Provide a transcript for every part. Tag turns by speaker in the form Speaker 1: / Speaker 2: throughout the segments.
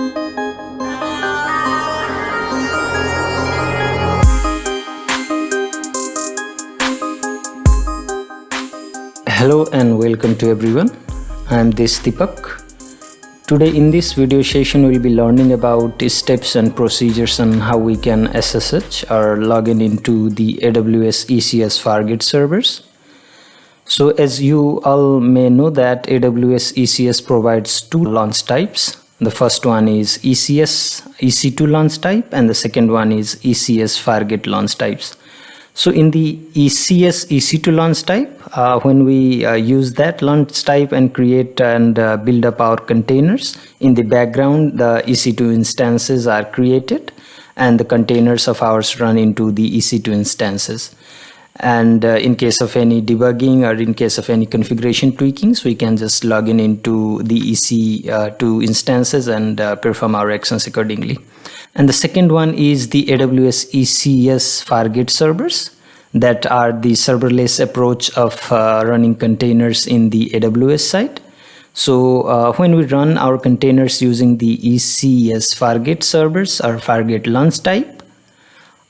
Speaker 1: Hello and welcome to everyone. I am Deepak. Today in this video session we'll be learning about steps and procedures on how we can SSH or log in into the AWS ECS Fargate servers. So as you all may know that AWS ECS provides two launch types. The first one is ECS EC2 launch type and the second one is ECS Fargate launch types. So in the ECS EC2 launch type, when we use that launch type and create and build up our containers, in the background the EC2 instances are created and the containers of ours run into the EC2 instances. And in case of any debugging or in case of any configuration tweakings, we can just log in into the EC2 instances and perform our actions accordingly. And the second one is the AWS ECS Fargate servers, that are the serverless approach of running containers in the AWS side. So when we run our containers using the ECS Fargate servers or Fargate launch type,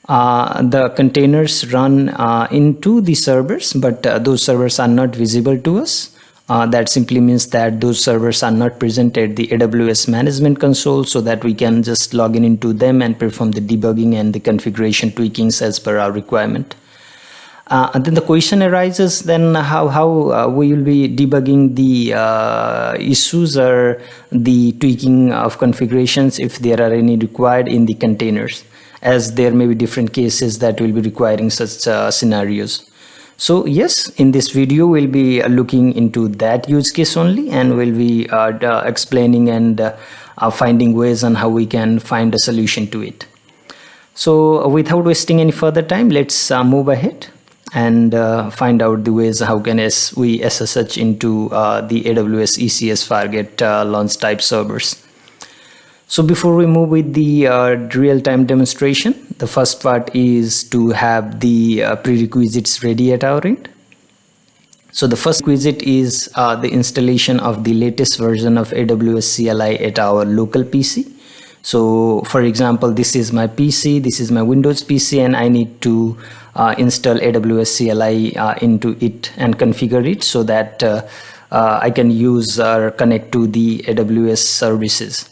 Speaker 1: the containers run into the servers, but those servers are not visible to us. That simply means that those servers are not present at the AWS management console, so that we can just log in into them and perform the debugging and the configuration tweakings as per our requirement. And then the question arises then how we will be debugging the issues or the tweaking of configurations if there are any required in the containers, as there may be different cases that will be requiring such scenarios. So yes, in this video we'll be looking into that use case only, and we'll be explaining and finding ways on how we can find a solution to it. So without wasting any further time, let's move ahead and find out the ways how can we SSH into the AWS ECS Fargate launch type servers. So before we move with the real-time demonstration, the first part is to have the prerequisites ready at our end. So the first requisite is the installation of the latest version of AWS CLI at our local PC. So for example, this is my PC, this is my Windows PC, and I need to install AWS CLI into it and configure it so that I can use or connect to the AWS services.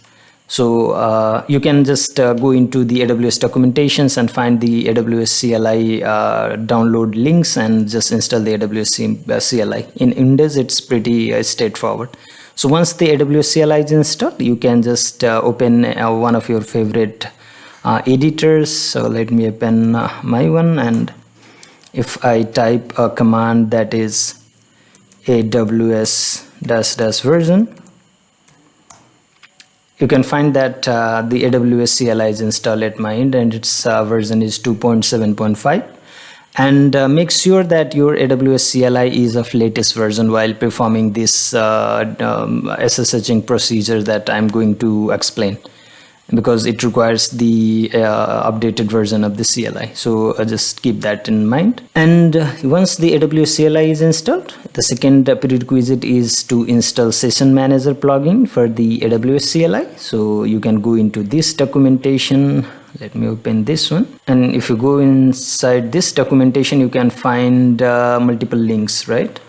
Speaker 1: So you can just go into the AWS documentations and find the AWS CLI download links and just install the AWS CLI. In Windows, it's pretty straightforward. So once the AWS CLI is installed, you can just open one of your favorite editors. So let me open my one, and if I type a command that is AWS -- version, you can find that the AWS CLI is installed at my end, and its version is 2.7.5. And make sure that your AWS CLI is of latest version while performing this SSHing procedure that I'm going to explain, because it requires the updated version of the CLI. So just keep that in mind. And once the AWS CLI is installed, the second prerequisite is to install Session Manager plugin for the AWS CLI. So you can go into this documentation. Let me open this one, and if you go inside this documentation, you can find multiple links, right?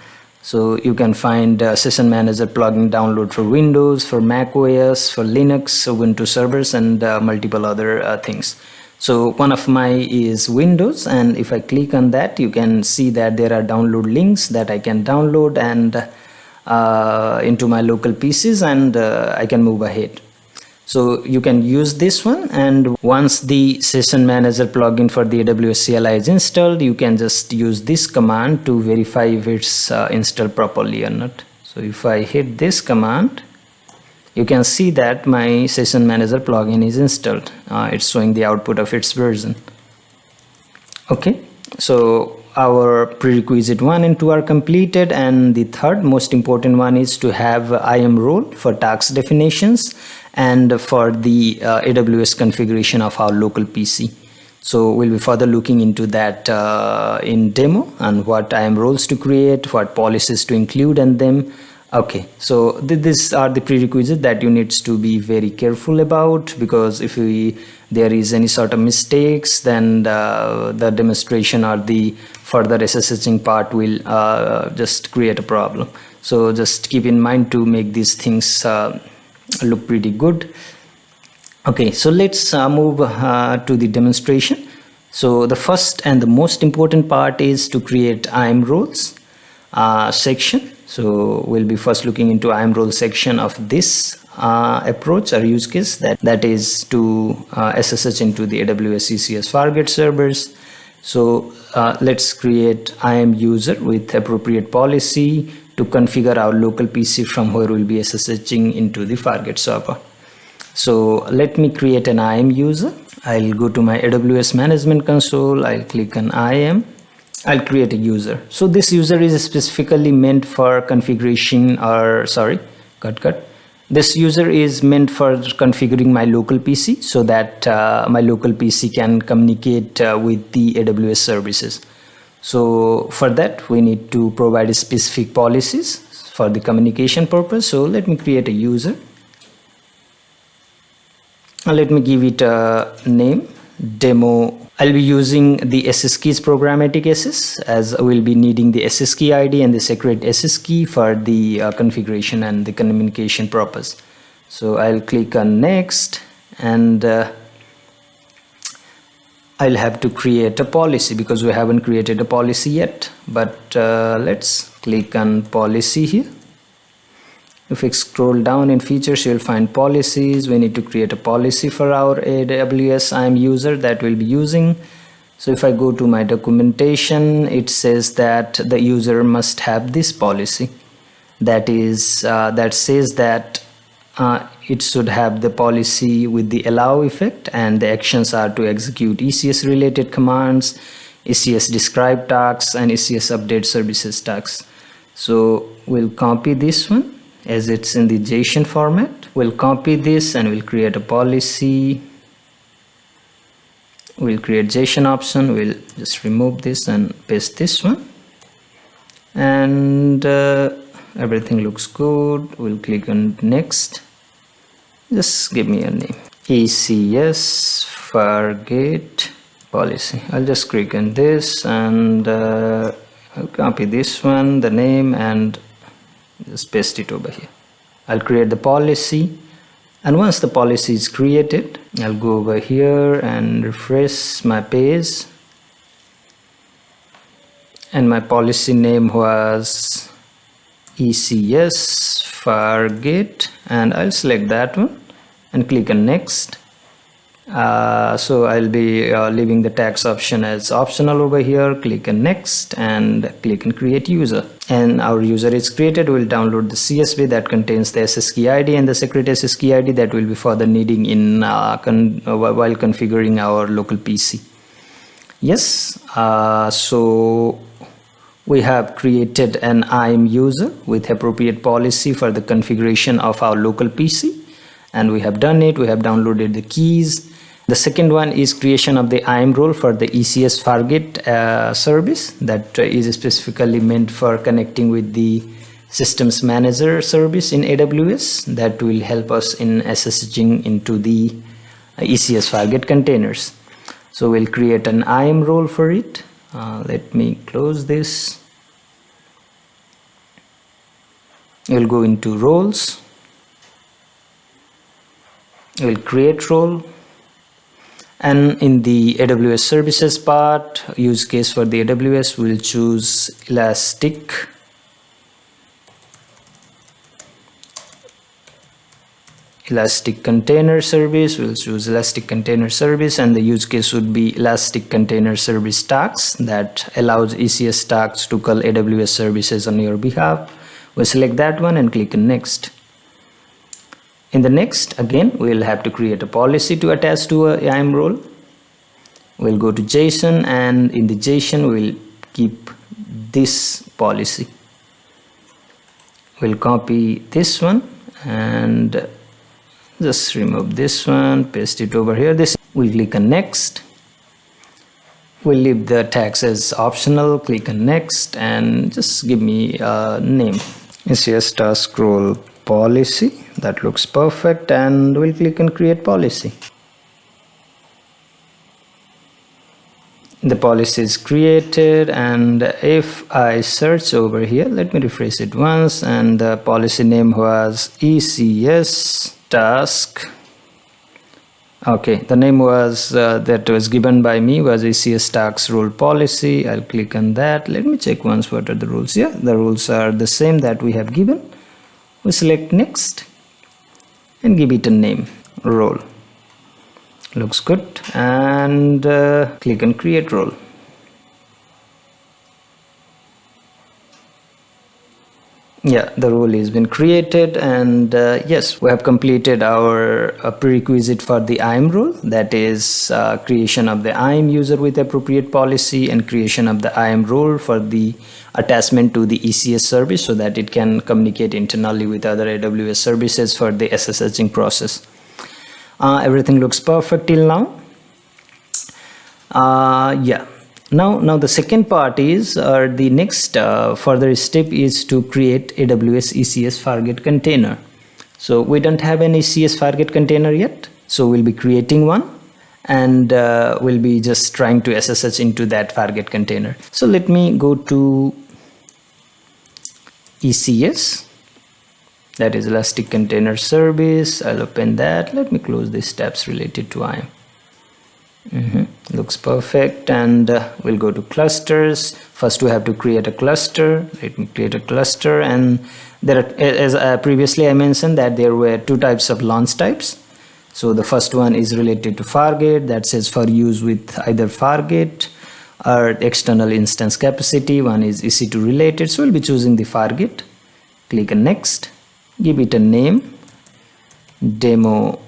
Speaker 1: So you can find Session Manager plugin download for Windows, for Mac OS, for Linux, Ubuntu servers, and multiple other things. So one of my is Windows, and if I click on that, you can see that there are download links that I can download and into my local PCs, and I can move ahead. So you can use this one, and once the Session Manager plugin for the AWS CLI is installed, you can just use this command to verify if it's installed properly or not. So if I hit this command, you can see that my Session Manager plugin is installed. It's showing the output of its version. Okay, so our prerequisite 1 and 2 are completed, and the third most important one is to have IAM role for task definitions and for the AWS configuration of our local PC. So we'll be further looking into that in demo, and what IAM roles to create, what policies to include in them, Okay, so these are the prerequisites that you need to be very careful about, because if there is any sort of mistakes, then the demonstration or the further SSHing part will just create a problem. So just keep in mind to make these things look pretty good. Okay, so let's move to the demonstration. So the first and the most important part is to create IAM roles section. So we'll be first looking into IAM role section of this approach or use case, that is to SSH into the AWS ECS Fargate servers. So let's create IAM user with appropriate policy to configure our local PC from where we'll be SSHing into the Fargate server. So let me create an IAM user. I'll go to my AWS management console. I'll click on IAM. I'll create a user. So this user is specifically meant for configuration, or sorry, cut. This user is meant for configuring my local PC so that my local PC can communicate with the AWS services. So for that, we need to provide specific policies for the communication purpose. So let me create a user. Let me give it a name, demo. I'll be using the SS keys programmatic SS, as we'll be needing the SS key ID and the secret SS key for the configuration and the communication purpose. So I'll click on next, and I'll have to create a policy because we haven't created a policy yet. But let's click on policy here. If we scroll down in features, you'll find policies. We need to create a policy for our AWS IAM user that we'll be using. So if I go to my documentation, it says that the user must have this policy. That says that it should have the policy with the allow effect, and the actions are to execute ECS related commands, ECS describe tasks, and ECS update services tasks. So we'll copy this one, as it's in the JSON format. We'll copy this and we'll create a policy. We'll create JSON option. We'll just remove this and paste this one, and everything looks good. We'll click on next. Just give me a name, ECS Fargate policy. I'll just click on this, and I'll copy this one, the name, and just paste it over here. I'll create the policy, and once the policy is created, I'll go over here and refresh my page, and my policy name was ECS Fargate, and I'll select that one and click on next. So I'll be leaving the tags option as optional over here. Click on next and click on create user, and our user is created. We'll download the CSV that contains the SS key ID and the secret SS key ID that we'll be further needing in while configuring our local PC. Yes, so we have created an IAM user with appropriate policy for the configuration of our local PC, and we have done it. We have downloaded the keys. The second one is creation of the IAM role for the ECS Fargate service that is specifically meant for connecting with the systems manager service in AWS that will help us in SSHing into the ECS Fargate containers. So we'll create an IAM role for it. Let me close this. We'll go into roles. We'll create role. And in the AWS services part, use case for the AWS, we'll choose Elastic Container Service. We'll choose Elastic Container Service, and the use case would be Elastic Container Service tasks that allows ECS tasks to call AWS services on your behalf. We'll select that one and click on next. In the next, again, we'll have to create a policy to attach to a IAM role. We'll go to JSON, and in the JSON, we'll keep this policy. We'll copy this one and just remove this one, paste it over here. We'll click on next. We'll leave the tags as optional. Click on next and just give me a name, ECS task role policy. That looks perfect, and we'll click on create policy. The policy is created, and if I search over here, let me refresh it once, and the policy name was ECS task. Okay, the name was that was given by me was ECS task role policy. I'll click on that. Let me check once what are the rules. Yeah, the rules are the same that we have given. We select next and give it a name, role. Looks good, and click on create role. Yeah, the role has been created, and yes, we have completed our prerequisite for the IAM role, that is creation of the IAM user with appropriate policy and creation of the IAM role for the attachment to the ECS service so that it can communicate internally with other AWS services for the SSHing process. Everything looks perfect till now. Yeah. Now the second part is, the next further step is to create AWS ECS Fargate container. So we don't have an ECS Fargate container yet, so we'll be creating one, and we'll be just trying to SSH into that Fargate container. So let me go to ECS, that is Elastic Container Service. I'll open that. Let me close these tabs related to IAM. Looks perfect, and we'll go to clusters. First we have to create a cluster. Let me create a cluster, and there are, as previously I mentioned, that there were two types of launch types. So the first one is related to Fargate, that says for use with either Fargate or external instance capacity. One is EC2 related, so we'll be choosing the Fargate. Click on next, give it a name, demo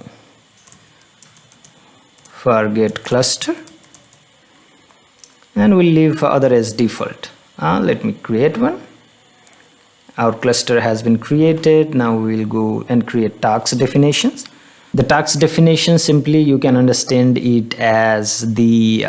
Speaker 1: Fargate cluster, and we'll leave other as default. Let me create one. Our cluster has been created. Now we will go and create task definitions. The task definition, simply you can understand it as the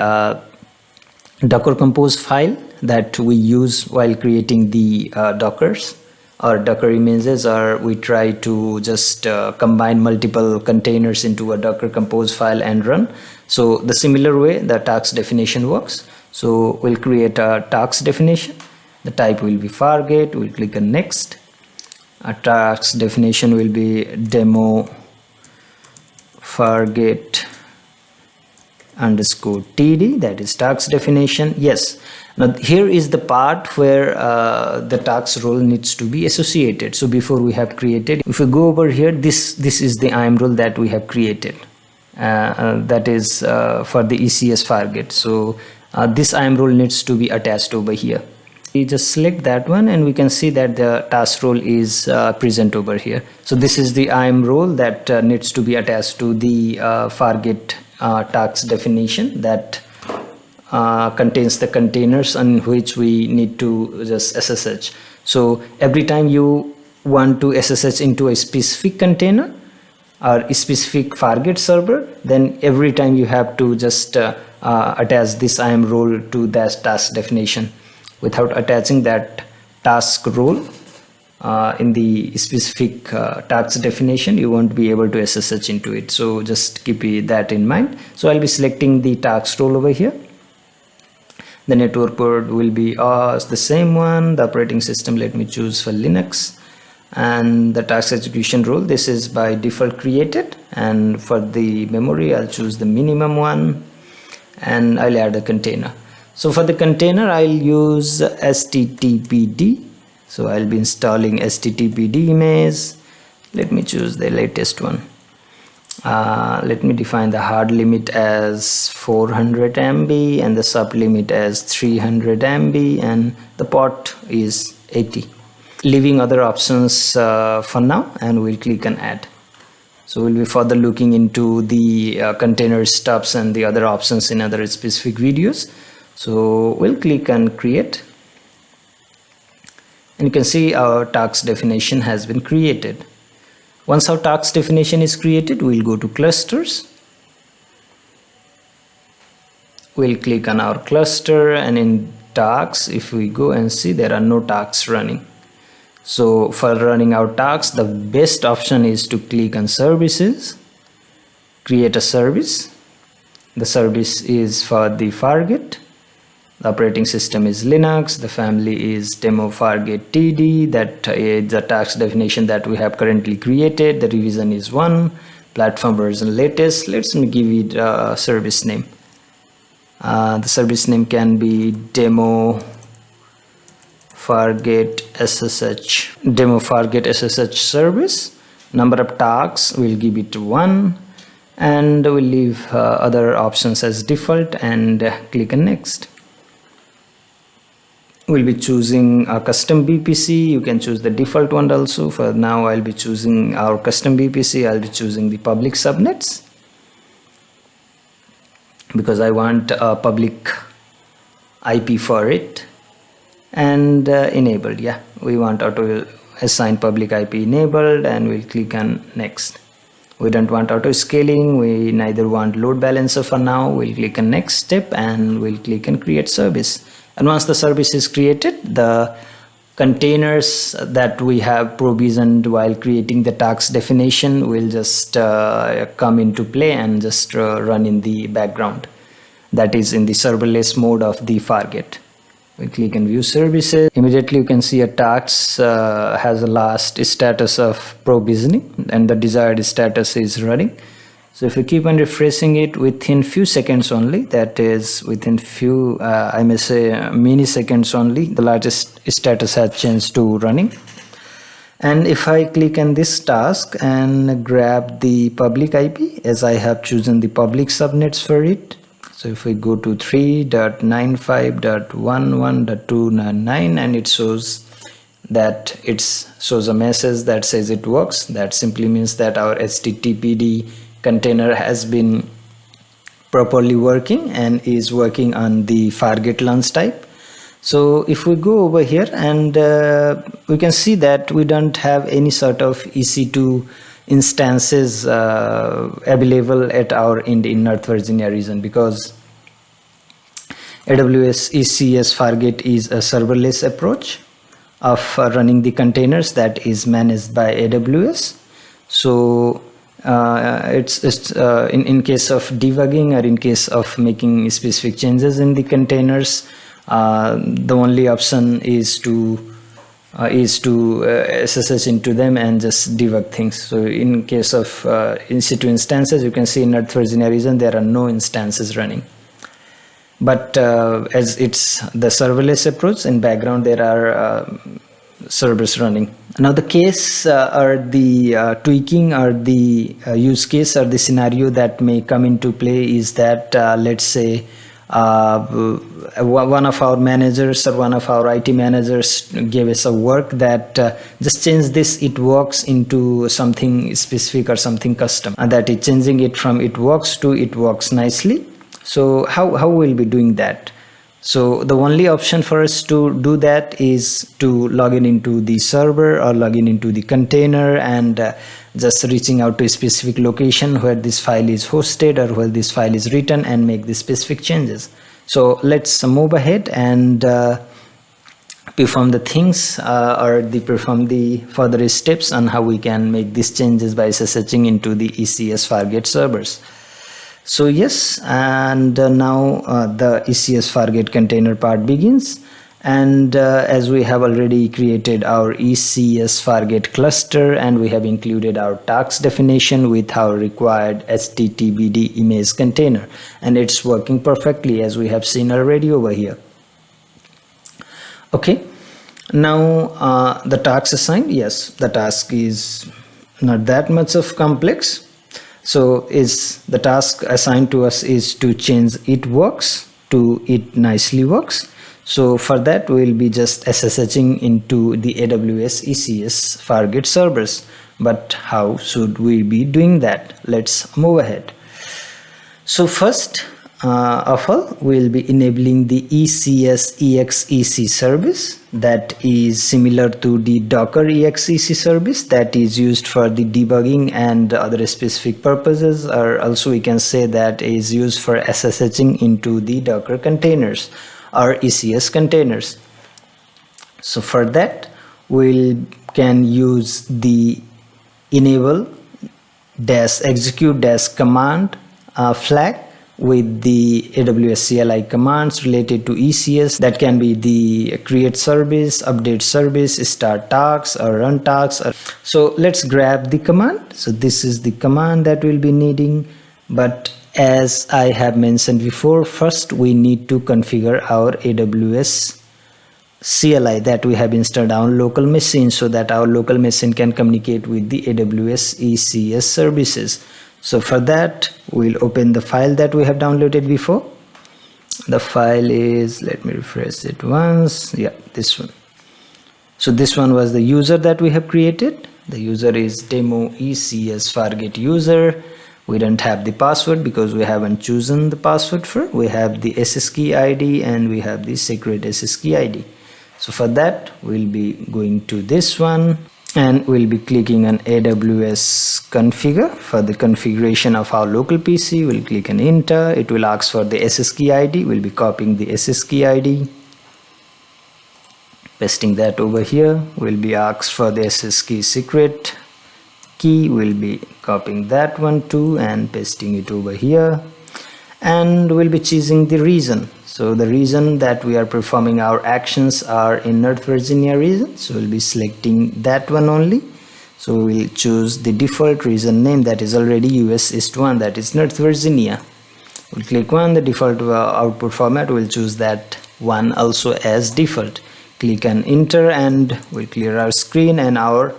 Speaker 1: Docker Compose file that we use while creating the Dockers or Docker images, or we try to just combine multiple containers into a Docker Compose file and run. So the similar way the task definition works. So we'll create a task definition. The type will be Fargate. We'll click on next. Our task definition will be demo Fargate underscore td, that is task definition. Yes, now here is the part where the task role needs to be associated. So before we have created, if we go over here, this is the IAM role that we have created, that is for the ECS Fargate. So this IAM role needs to be attached over here. We just select that one, and we can see that the task role is present over here. So this is the IAM role that needs to be attached to the Fargate task definition that contains the containers on which we need to just SSH. So every time you want to SSH into a specific container or a specific Fargate server, then every time you have to just attach this IAM role to that task definition. Without attaching that task role in the specific task definition, you won't be able to SSH into it. So just keep that in mind. So I'll be selecting the task role over here. The network port will be the same one. The operating system, let me choose for Linux. And the task execution role, this is by default created. And for the memory, I'll choose the minimum one, and I'll add a container. So for the container, I'll use httpd. So I'll be installing httpd image. Let me choose the latest one. Let me define the hard limit as 400 MB and the sub limit as 300 MB, and the port is 80. Leaving other options for now, and we'll click on add. So we'll be further looking into the container stubs and the other options in other specific videos. So we'll click on create, and you can see our task definition has been created. Once our task definition is created, we'll go to clusters. We'll click on our cluster, and in tasks, if we go and see, there are no tasks running. So for running our tasks, the best option is to click on services, create a service. The service is for the Fargate. The operating system is Linux. The family is demo Fargate TD. That is the task definition that we have currently created. The revision is 1. Platform version latest. Let's give it a service name. The service name can be demo Fargate SSH. Demo Fargate SSH service. Number of tasks, we'll give it 1. And we'll leave other options as default and click on next. We'll be choosing a custom VPC. You can choose the default one also. For now, I'll be choosing our custom VPC. I'll be choosing the public subnets because I want a public IP for it. And enabled, yeah, we want auto assign public IP enabled, and we'll click on next. We don't want auto scaling, we neither want load balancer for now. We'll click on next step and we'll click on create service. And once the service is created, the containers that we have provisioned while creating the task definition will just come into play and just run in the background. That is in the serverless mode of the Fargate. We click on view services. Immediately you can see a task has a last status of provisioning and the desired status is running. So if you keep on refreshing it within few seconds only, that is within few I may say milliseconds only, the largest status has changed to running. And if I click on this task and grab the public IP, as I have chosen the public subnets for it. So if we go to 3.95.11.299 and it shows that it shows a message that says it works, that simply means that our HTTPD container has been properly working and is working on the Fargate launch type. So if we go over here and we can see that we don't have any sort of EC2 instances available at our end in North Virginia region, because AWS ECS Fargate is a serverless approach of running the containers that is managed by AWS. So it's in case of debugging or in case of making specific changes in the containers, the only option is to SSH into them and just debug things. So in case of EC2 instances, you can see in North Virginia region there are no instances running. But as it's the serverless approach, in background there are servers running. Now the case or the tweaking or the use case or the scenario that may come into play is that let's say one of our managers or one of our IT managers gave us a work that just change this it works into something specific or something custom, and that is changing it from it works to it works nicely. So how we'll be doing that? So the only option for us to do that is to log in into the server or log in into the container and just reaching out to a specific location where this file is hosted or where this file is written and make the specific changes. So let's move ahead and perform the things perform the further steps on how we can make these changes by SSHing into the ECS Fargate servers. So yes, and now the ECS Fargate container part begins, and as we have already created our ECS Fargate cluster and we have included our task definition with our required HTTPD image container, and it's working perfectly as we have seen already over here. Okay, now the task assigned, yes, the task is not that much of complex. So is the task assigned to us is to change it works to it nicely works. So for that we'll be just SSHing into the AWS ECS Fargate servers. But how should we be doing that? Let's move ahead. So first of all, we'll be enabling the ECS EXEC service that is similar to the Docker EXEC service that is used for the debugging and other specific purposes, or also we can say that is used for SSHing into the Docker containers or ECS containers. So for that we can use the enable -execute -command flag with the AWS CLI commands related to ECS. That can be the create service, update service, start tasks, or run tasks. So let's grab the command. So this is the command that we'll be needing, but as I have mentioned before, first we need to configure our AWS CLI that we have installed on local machine, so that our local machine can communicate with the AWS ECS services. So for that, we'll open the file that we have downloaded before. The file is, let me refresh it once. Yeah, this one. So this one was the user that we have created. The user is demo ECS Fargate user. We don't have the password because we haven't chosen the password for. We have the SS key ID and we have the secret SS key ID. So for that, we'll be going to this one and we'll be clicking on AWS configure. For the configuration of our local PC, we'll click on enter. It will ask for the SS key ID. We'll be copying the SS key ID, pasting that over here. We'll be asked for the SS key secret key. We'll be copying that one too and pasting it over here, and we'll be choosing the region. So the region that we are performing our actions are in North Virginia region, so we'll be selecting that one only. So we'll choose the default region name that is already US East 1, that is North Virginia. We'll click on the default output format. We'll choose that one also as default. Click on enter and we'll clear our screen, and our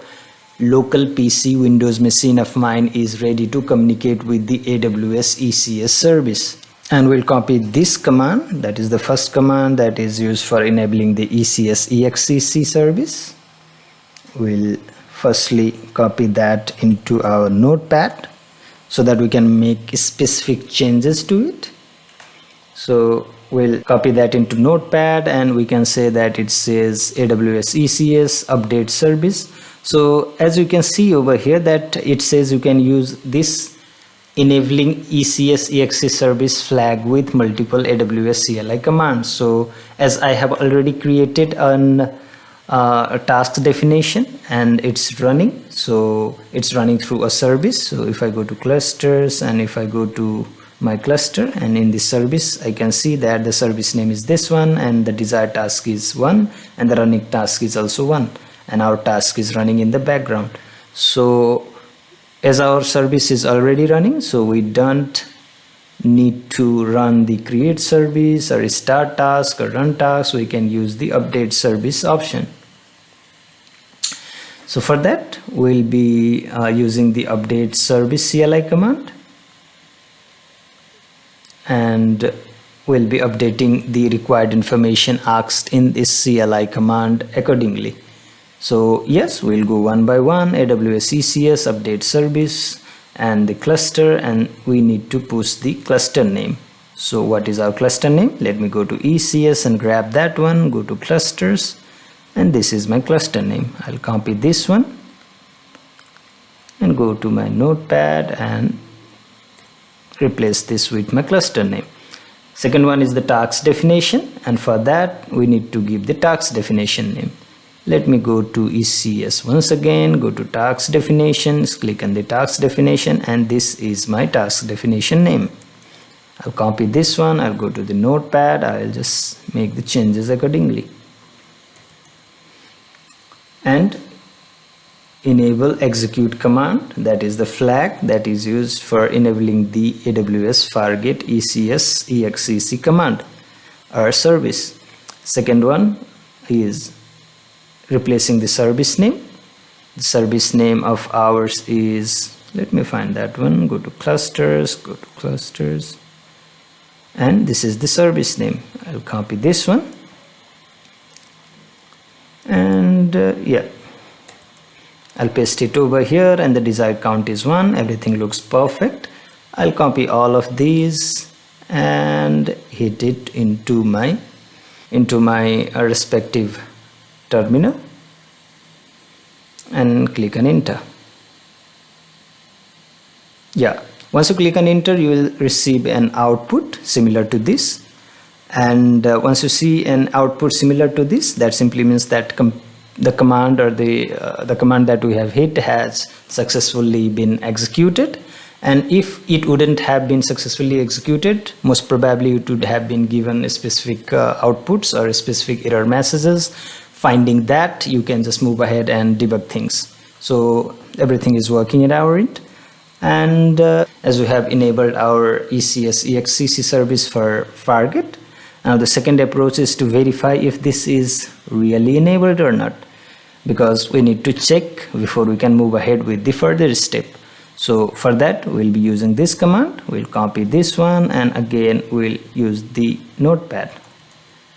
Speaker 1: local PC Windows machine of mine is ready to communicate with the AWS ECS service. And we'll copy this command, that is the first command that is used for enabling the ECS EXEC service. We'll firstly copy that into our notepad so that we can make specific changes to it. So we'll copy that into notepad and we can say that it says AWS ECS update service. So as you can see over here that it says you can use this enabling ECS EXE service flag with multiple AWS CLI commands. So as I have already created a task definition and it's running, so it's running through a service. So if I go to clusters and if I go to my cluster, and in this service I can see that the service name is this one and the desired task is 1 and the running task is also 1, and our task is running in the background. So as our service is already running, so we don't need to run the create service or start task or run task. We can use the update service option. So for that we'll be using the update service CLI command, and we'll be updating the required information asked in this CLI command accordingly. So yes, we'll go one by one. AWS ECS update service and the cluster, and we need to push the cluster name. So what is our cluster name? Let me go to ECS and grab that one, go to clusters, and this is my cluster name. I'll copy this one and go to my notepad and replace this with my cluster name. Second one is the task definition, and for that we need to give the task definition name. Let me go to ECS once again, go to task definitions, click on the task definition, and this is my task definition name. I'll copy this one, I'll go to the notepad, I'll just make the changes accordingly. And enable execute command, that is the flag that is used for enabling the AWS Fargate ECS EXEC command or service. Second one is replacing the service name. The service name of ours is, let me find that one, go to clusters, and this is the service name. I'll copy this one and yeah, I'll paste it over here, and the desired count is 1. Everything looks perfect. I'll copy all of these and hit it into my respective terminal and click on enter. Yeah, once you click on enter, you will receive an output similar to this, and once you see an output similar to this, that simply means that the command or the command that we have hit has successfully been executed. And if it wouldn't have been successfully executed, most probably it would have been given specific outputs or specific error messages. Finding that, you can just move ahead and debug things. So everything is working at our end. And as we have enabled our ECS EXCC service for Fargate, now the second approach is to verify if this is really enabled or not, because we need to check before we can move ahead with the further step. So for that, we'll be using this command. We'll copy this one, and again we'll use the notepad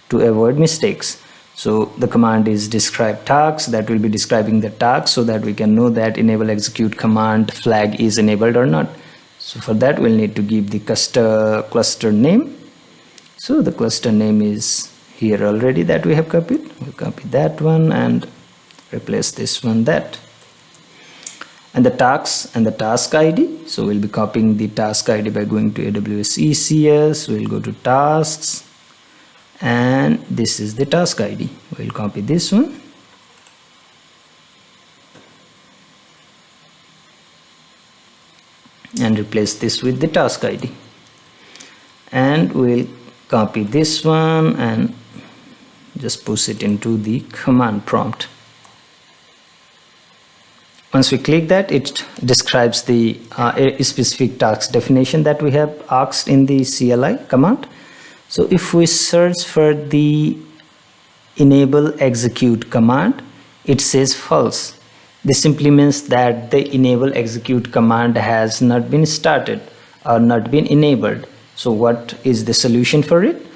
Speaker 1: to avoid mistakes. So the command is describe tasks. That will be describing the task so that we can know that enable execute command flag is enabled or not. So for that, we'll need to give the cluster name. So the cluster name is here already that we have copied. We'll copy that one and replace this one that. And the tasks and the task ID. So we'll be copying the task ID by going to AWS ECS. We'll go to tasks, and this is the task ID. We'll copy this one and replace this with the task ID. And we'll copy this one and just push it into the command prompt. Once we click that, it describes the specific task definition that we have asked in the CLI command. So if we search for the enable execute command, it says false. This simply means that the enable execute command has not been started or not been enabled. So what is the solution for it?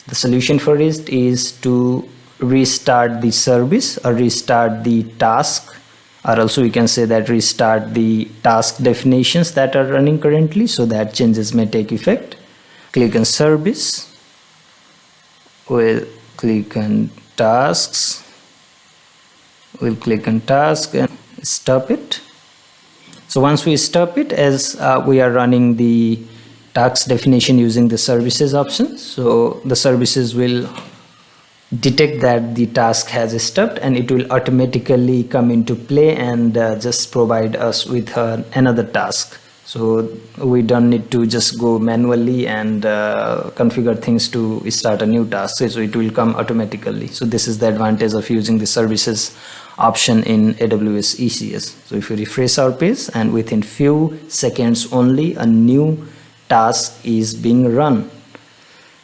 Speaker 1: The solution for it is to restart the service or restart the task, or also we can say that restart the task definitions that are running currently, so that changes may take effect. Click on service. We'll click on tasks. We'll click on task and stop it. So once we stop it, as we are running the task definition using the services option, so the services will detect that the task has stopped, and it will automatically come into play and just provide us with another task. So we don't need to just go manually and configure things to start a new task. So it will come automatically. So this is the advantage of using the services option in AWS ECS. So if we refresh our page, and within few seconds only, a new task is being run.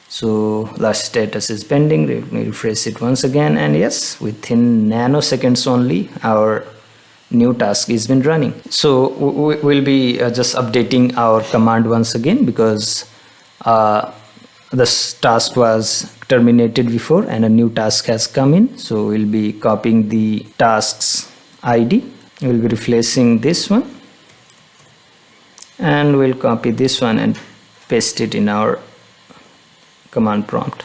Speaker 1: So last status is pending. Let me refresh it once again, and yes, within nanoseconds only our new task is been running. So we'll be just updating our command once again, because this task was terminated before and a new task has come in. So we'll be copying the tasks ID. We'll be replacing this one, and we'll copy this one and paste it in our command prompt.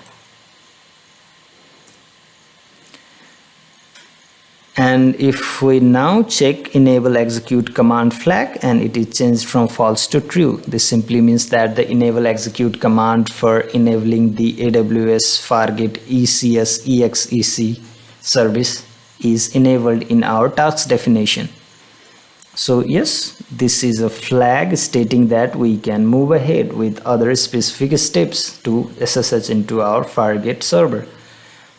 Speaker 1: And if we now check enable execute command flag and it is changed from false to true, this simply means that the enable execute command for enabling the AWS Fargate ECS EXEC service is enabled in our task definition. So yes, this is a flag stating that we can move ahead with other specific steps to SSH into our Fargate server.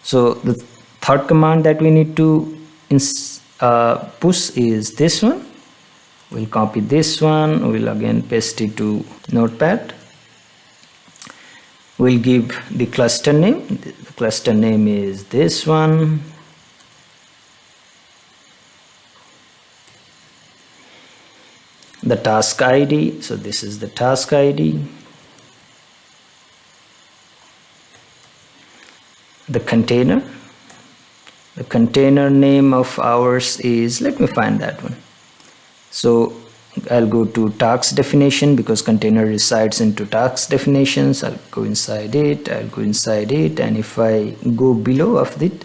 Speaker 1: So the third command that we need to push is this one. We'll copy this one. We'll again paste it to notepad. We'll give the cluster name. The cluster name is this one. The task ID, so this is the task ID. The container name of ours is, let me find that one. So I'll go to task definition, because container resides into task definitions. I'll go inside it, and if I go below of it,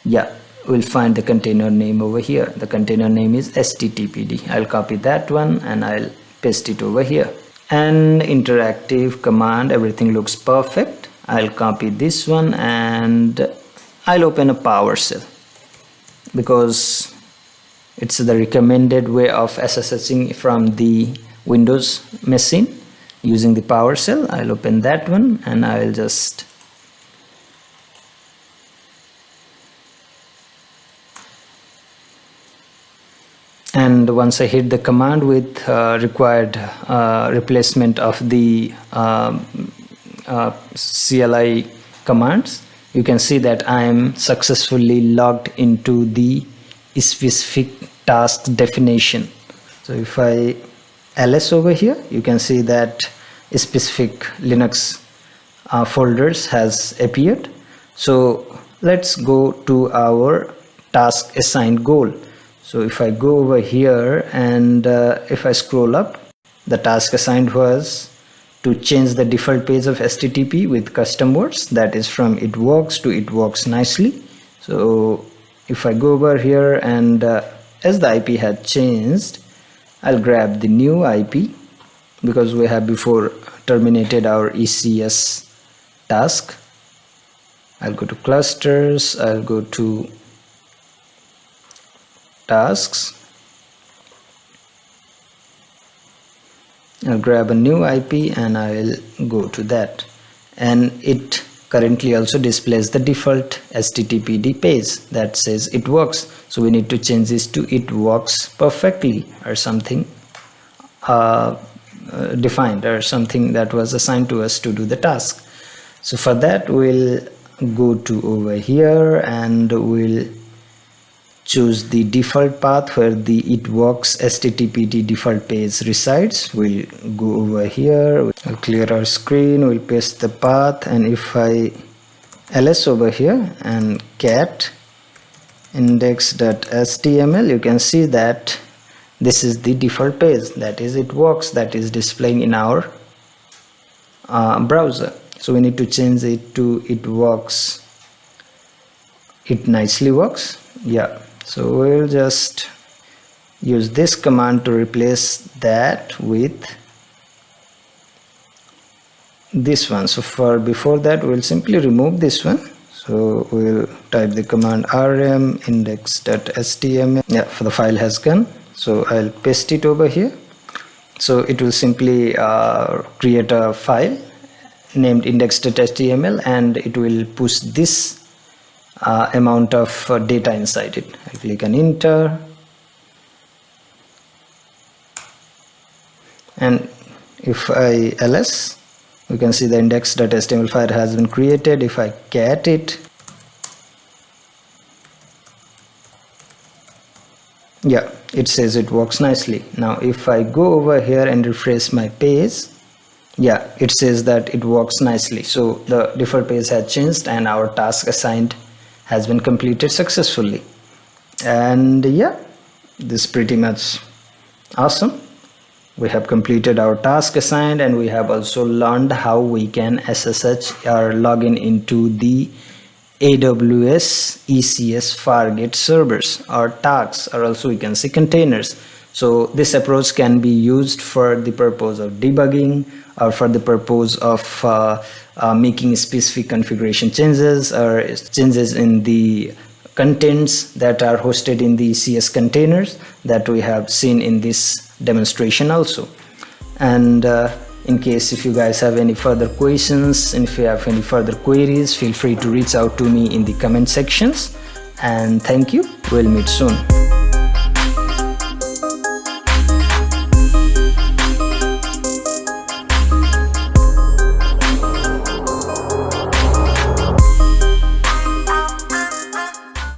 Speaker 1: yeah, we'll find the container name over here. The container name is HTTPD. I'll copy that one and I'll paste it over here. And interactive command, everything looks perfect. I'll copy this one and I'll open a PowerShell. because it's the recommended way of SSHing from the Windows machine using the PowerShell. I'll open that one and I'll just and once I hit the command with required replacement of the CLI commands, you can see that I am successfully logged into the specific task definition. So if I ls over here, you can see that specific Linux folders has appeared. So let's go to our task assigned goal. So if I go over here and if I scroll up, the task assigned was to change the default page of HTTP with custom words, that is from it works to it works nicely. So if I go over here and as the IP had changed, I'll grab the new IP because we have before terminated our ECS task. I'll go to clusters, I'll go to tasks, I'll grab a new IP and I'll go to that, and it currently also displays the default HTTPD page that says it works. So we need to change this to it works perfectly or something defined or something that was assigned to us to do the task. So for that we'll go to over here and we'll choose the default path where the it works HTTPD default page resides. We'll go over here, we'll clear our screen, we'll paste the path, and if I ls over here and cat index.html, you can see that this is the default page, that is it works, that is displaying in our browser. So we need to change it to it works, it nicely works. Yeah, so we'll just use this command to replace that with this one. So for before that we'll simply remove this one. So we'll type the command rm index.html. Yeah, for the file has gone. So I'll paste it over here. So it will simply create a file named index.html and it will push this amount of data inside it. I click on enter, and if I ls, we can see the index.html file has been created. If I cat it, yeah, it says it works nicely. Now if I go over here and refresh my page, yeah, it says that it works nicely. So the default page has changed and our task assigned has been completed successfully. And yeah, this is pretty much awesome. We have completed our task assigned and we have also learned how we can SSH or login into the AWS ECS Fargate servers or tasks, or also we can say containers. So this approach can be used for the purpose of debugging or for the purpose of making specific configuration changes or changes in the contents that are hosted in the ECS containers that we have seen in this demonstration also. And in case if you guys have any further questions and if you have any further queries, feel free to reach out to me in the comment sections. And thank you. We'll meet soon.